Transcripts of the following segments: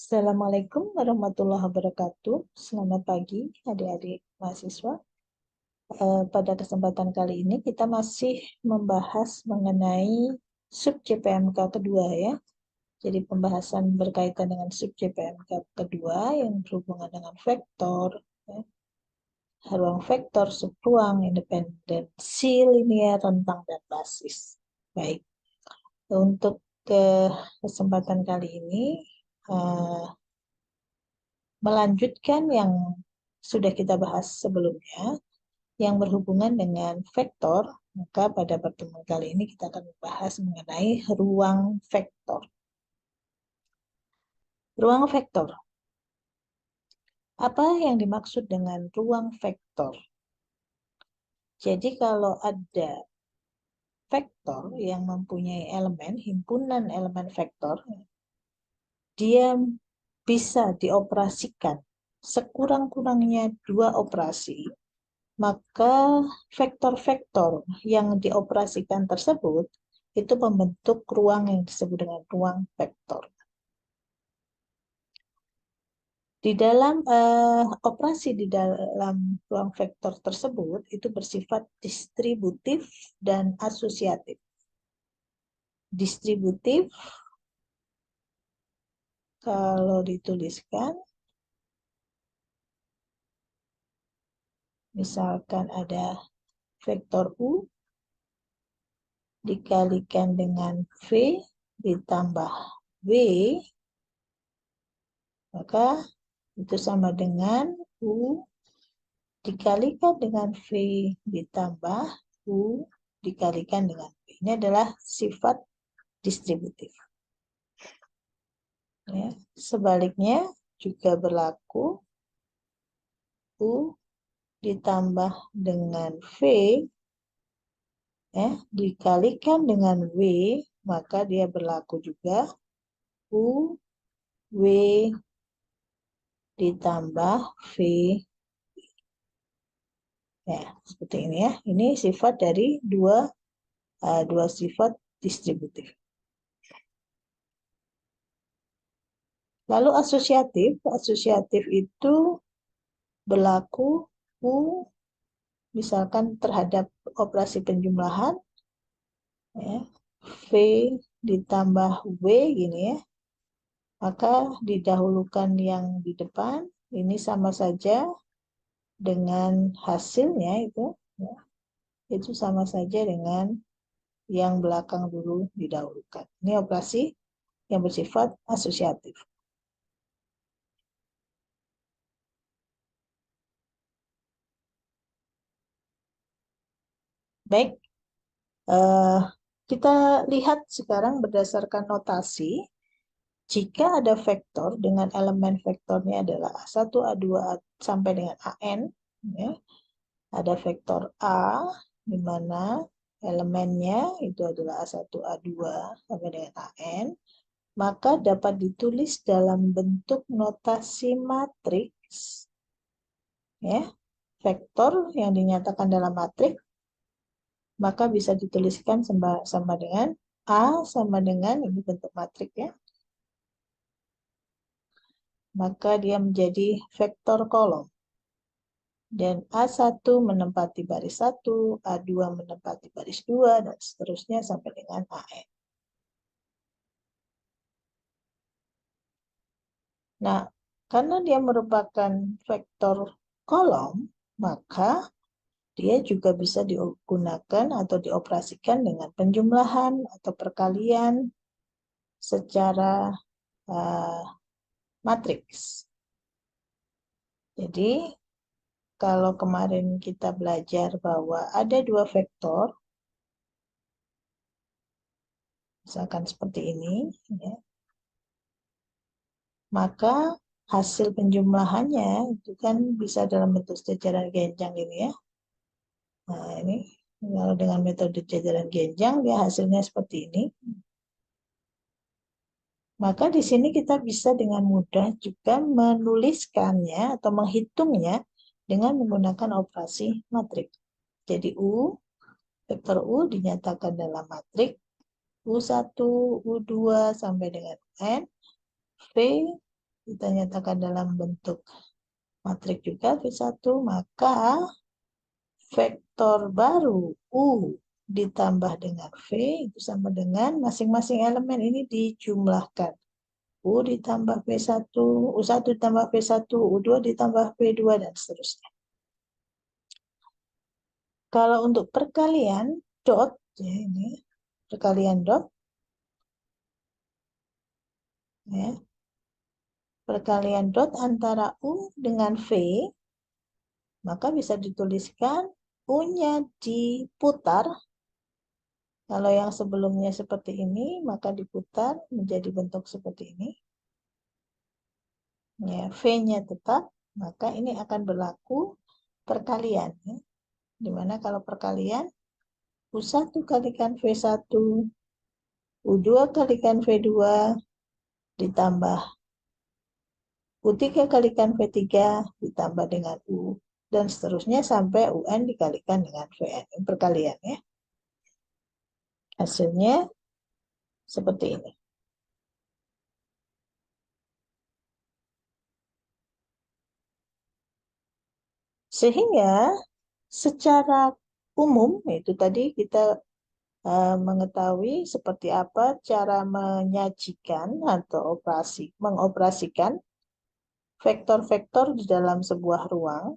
Assalamualaikum warahmatullahi wabarakatuh. Selamat pagi adik-adik mahasiswa. Pada kesempatan kali ini kita masih membahas mengenai sub JPMK kedua ya. Jadi pembahasan berkaitan dengan sub JPMK kedua yang berhubungan dengan vektor, ya. Ruang vektor, subruang, independensi linear, rentang, dan basis. Baik, untuk kesempatan kali ini melanjutkan yang sudah kita bahas sebelumnya, yang berhubungan dengan vektor, maka pada pertemuan kali ini kita akan membahas mengenai ruang vektor. Ruang vektor. Apa yang dimaksud dengan ruang vektor? Jadi kalau ada vektor yang mempunyai elemen, himpunan elemen vektor, dia bisa dioperasikan sekurang-kurangnya 2 operasi, maka vektor-vektor yang dioperasikan tersebut itu membentuk ruang yang disebut dengan ruang vektor. Di dalam operasi di dalam ruang vektor tersebut itu bersifat distributif dan asosiatif. Distributif kalau dituliskan, misalkan ada vektor U dikalikan dengan V ditambah W, maka itu sama dengan U dikalikan dengan V ditambah U dikalikan dengan V. Ini adalah sifat distributif. Ya. Sebaliknya juga berlaku. U ditambah dengan V ya, dikalikan dengan W, maka dia berlaku juga U, W ditambah V. Ya, seperti ini ya. Ini sifat dari dua sifat distributif. Lalu asosiatif itu berlaku U misalkan terhadap operasi penjumlahan ya, V ditambah W gini ya, maka didahulukan yang di depan, ini sama saja dengan hasilnya itu ya, itu sama saja dengan yang belakang dulu didahulukan. Ini operasi yang bersifat asosiatif. Baik, kita lihat sekarang berdasarkan notasi. Jika ada vektor dengan elemen vektornya adalah A1, A2, sampai dengan AN, ya, ada vektor A, di mana elemennya itu adalah A1, A2, sampai dengan AN, maka dapat ditulis dalam bentuk notasi matriks, ya, vektor yang dinyatakan dalam matriks, maka bisa dituliskan sama dengan A sama dengan, ini bentuk matriks ya, maka dia menjadi vektor kolom. Dan A1 menempati baris 1, A2 menempati baris 2, dan seterusnya sampai dengan AN. Nah, karena dia merupakan vektor kolom, maka dia juga bisa digunakan atau dioperasikan dengan penjumlahan atau perkalian secara matriks. Jadi, kalau kemarin kita belajar bahwa ada 2 vektor, misalkan seperti ini, ya, maka hasil penjumlahannya itu kan bisa dalam bentuk jajaran genjang ini ya. Nah ini kalau dengan metode jajaran genjang dia hasilnya seperti ini. Maka di sini kita bisa dengan mudah juga menuliskannya atau menghitungnya dengan menggunakan operasi matriks. Jadi vektor U dinyatakan dalam matriks U1, U2 sampai dengan N, V kita nyatakan dalam bentuk matrik juga V1, maka vektor baru U ditambah dengan V itu sama dengan masing-masing elemen ini dijumlahkan. U ditambah V1, U1 ditambah V1, U2 ditambah V2, dan seterusnya. Kalau untuk perkalian dot, ya ini perkalian dot, ya, perkalian dot antara U dengan V, maka bisa dituliskan U-nya diputar. Kalau yang sebelumnya seperti ini, maka diputar menjadi bentuk seperti ini. Ya, V-nya tetap, maka ini akan berlaku perkalian. Ya. Dimana kalau perkalian, U1 kalikan V1, U2 kalikan V2, ditambah U3 kalikan V3, ditambah dengan U, dan seterusnya sampai UN dikalikan dengan VN. Ini perkalian ya. Hasilnya seperti ini. Sehingga secara umum, itu tadi kita mengetahui seperti apa cara menyajikan atau mengoperasikan vektor-vektor di dalam sebuah ruang,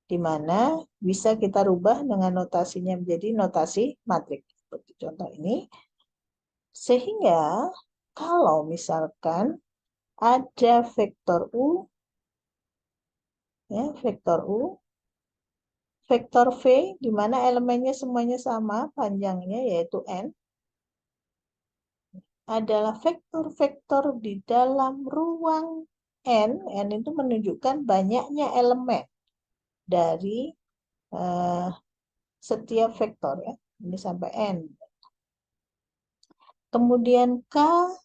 di mana bisa kita rubah dengan notasinya menjadi notasi matrik. Seperti contoh ini. Sehingga kalau misalkan ada vektor U, ya, vektor U, vektor V, di mana elemennya semuanya sama panjangnya, yaitu N, adalah vektor-vektor di dalam ruang N. N itu menunjukkan banyaknya elemen dari setiap vektor ya. Ini sampai N. Kemudian K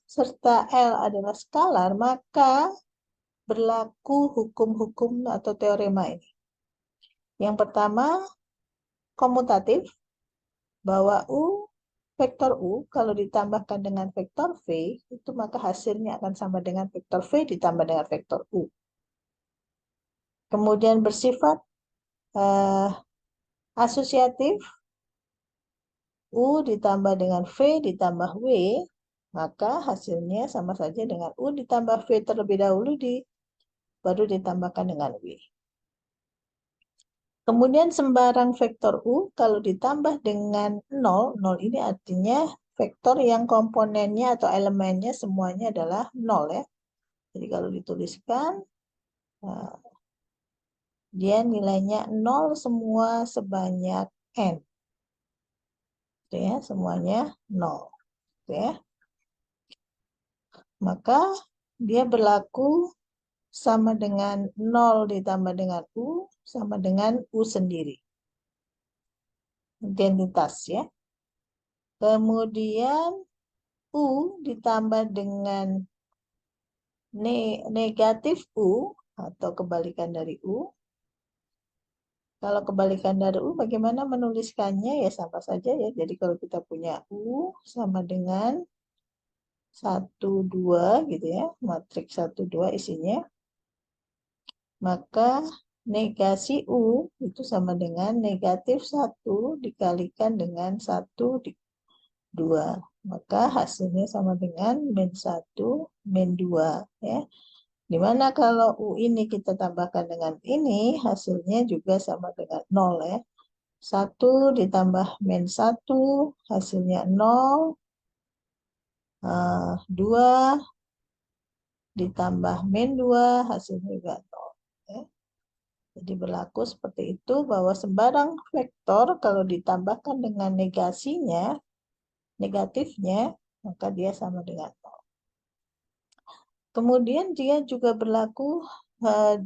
serta L adalah skalar, maka berlaku hukum-hukum atau teorema ini. Yang pertama, komutatif, bahwa vektor U kalau ditambahkan dengan vektor V, itu maka hasilnya akan sama dengan vektor V ditambah dengan vektor U. Kemudian bersifat asosiatif, U ditambah dengan V ditambah W, maka hasilnya sama saja dengan U ditambah V terlebih dahulu, baru ditambahkan dengan W. Kemudian sembarang vektor U kalau ditambah dengan 0, 0 ini artinya vektor yang komponennya atau elemennya semuanya adalah 0 ya. Jadi kalau dituliskan, dia nilainya 0 semua sebanyak N. Ya, semuanya 0. Ya. Maka dia berlaku sama dengan 0 ditambah dengan U sama dengan U sendiri. Identitas ya. Kemudian U ditambah dengan negatif U atau kebalikan dari U. Kalau kebalikan dari U bagaimana menuliskannya? Ya sama saja ya. Jadi kalau kita punya U sama dengan 1, 2 gitu ya. Matriks 1, 2 isinya. Maka negasi U itu sama dengan negatif 1 dikalikan dengan 1, 2. Maka hasilnya sama dengan min 1, min 2. Ya. Dimana kalau U ini kita tambahkan dengan ini, hasilnya juga sama dengan 0 ya. 1 ditambah min 1, hasilnya 0. 2 ditambah min 2, hasilnya juga 0. Ya. Jadi berlaku seperti itu bahwa sembarang vektor kalau ditambahkan dengan negasinya, negatifnya, maka dia sama dengan 0. Kemudian dia juga berlaku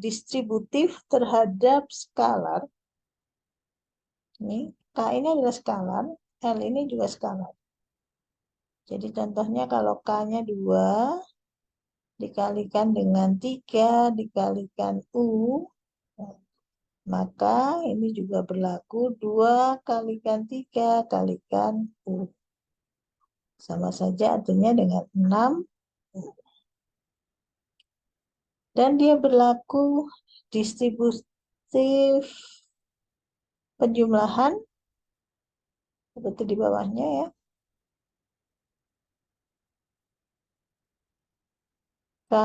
distributif terhadap skalar. Ini, K ini adalah skalar, L ini juga skalar. Jadi contohnya kalau K-nya 2, dikalikan dengan 3, dikalikan U, maka ini juga berlaku 2 kalikan 3 kalikan U. Sama saja artinya dengan 6 U. Dan dia berlaku distributif penjumlahan seperti di bawahnya ya. K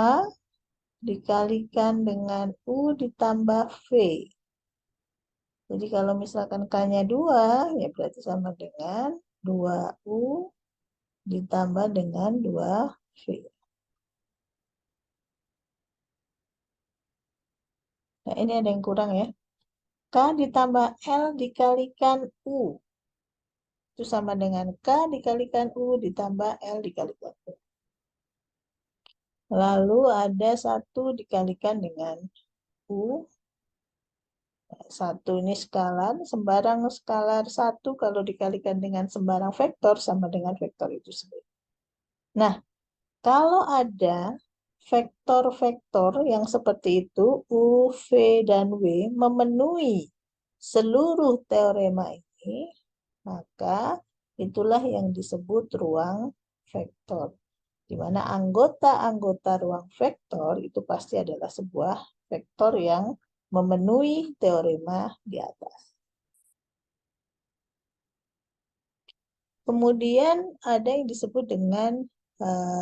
dikalikan dengan U ditambah V. Jadi kalau misalkan K-nya 2, ya berarti sama dengan 2U ditambah dengan 2V. Nah, ini ada yang kurang ya. K ditambah L dikalikan U. Itu sama dengan K dikalikan U ditambah L dikalikan U. Lalu ada 1 dikalikan dengan U. 1 ini skalar, sembarang skalar 1 kalau dikalikan dengan sembarang vektor sama dengan vektor itu sendiri. Nah, kalau ada vektor-vektor yang seperti itu, U, V, dan W memenuhi seluruh teorema ini, maka itulah yang disebut ruang vektor. Di mana anggota-anggota ruang vektor itu pasti adalah sebuah vektor yang memenuhi teorema di atas. Kemudian ada yang disebut dengan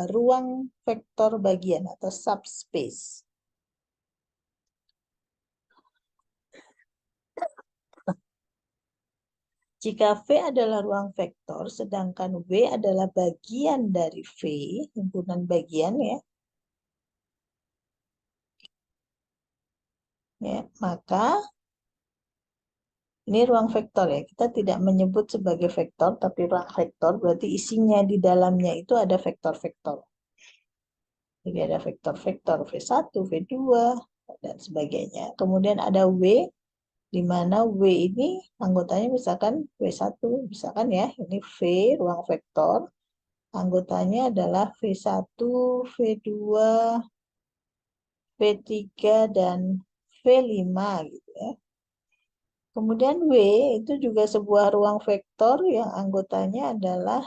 ruang vektor bagian atau subspace. Jika V adalah ruang vektor, sedangkan W adalah bagian dari V, himpunan bagian ya, maka ini ruang vektor ya. Kita tidak menyebut sebagai vektor, tapi ruang vektor berarti isinya di dalamnya itu ada vektor-vektor. Jadi ada vektor-vektor V1, V2, dan sebagainya. Kemudian ada W, di mana W ini anggotanya misalkan V1, misalkan ya, ini V, ruang vektor. Anggotanya adalah V1, V2, V3, dan V5 gitu ya. Kemudian W itu juga sebuah ruang vektor yang anggotanya adalah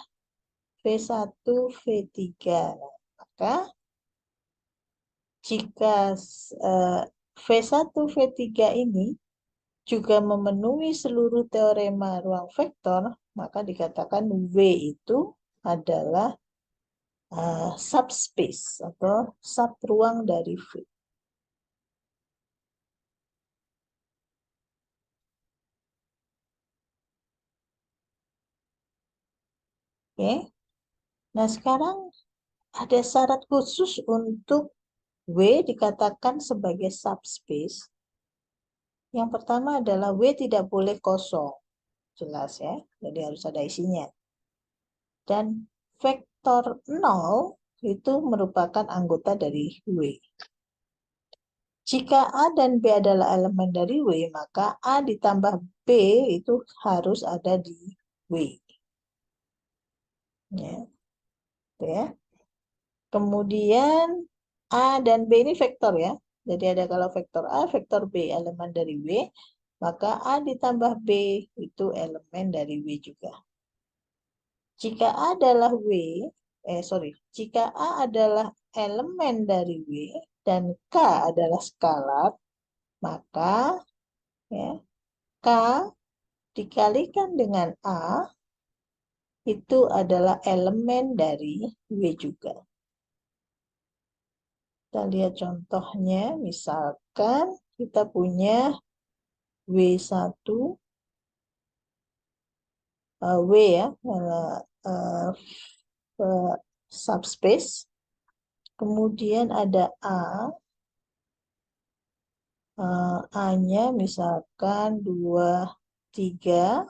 V1, V3. Nah, maka jika V1, V3 ini juga memenuhi seluruh teorema ruang vektor, maka dikatakan W itu adalah subspace atau subruang dari V. Oke. Nah, sekarang ada syarat khusus untuk W dikatakan sebagai subspace. Yang pertama adalah W tidak boleh kosong. Jelas ya, jadi harus ada isinya. Dan vektor 0 itu merupakan anggota dari W. Jika A dan B adalah elemen dari W, maka A ditambah B itu harus ada di W. Ya, ya. Kemudian A dan B ini vektor ya. Jadi ada kalau vektor A, vektor B elemen dari W, maka A ditambah B itu elemen dari W juga. Jika A adalah jika A adalah elemen dari W dan K adalah skalar, maka ya, K dikalikan dengan A itu adalah elemen dari W juga. Kita lihat contohnya, misalkan kita punya W1, W ya, subspace. Kemudian ada A, A-nya misalkan 2, 3,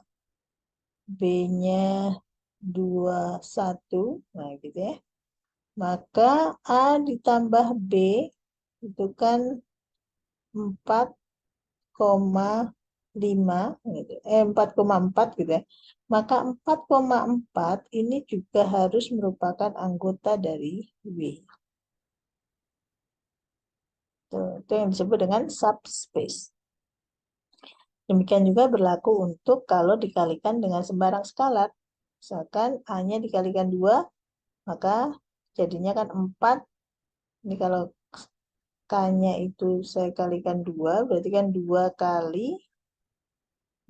B-nya 2, 1, nah gitu ya. Maka A ditambah B itu kan 4,5 gitu. 4,4 gitu ya. Maka 4,4 ini juga harus merupakan anggota dari W. Itu yang disebut dengan subspace. Demikian juga berlaku untuk kalau dikalikan dengan sembarang skalar. Misalkan A-nya dikalikan 2, maka jadinya kan 4. Ini kalau K-nya itu saya kalikan 2, berarti kan 2 kali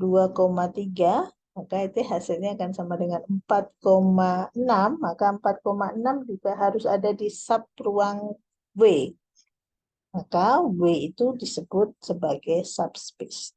2,3, maka itu hasilnya akan sama dengan 4,6, maka 4,6 juga harus ada di sub ruang W. Maka W itu disebut sebagai subspace.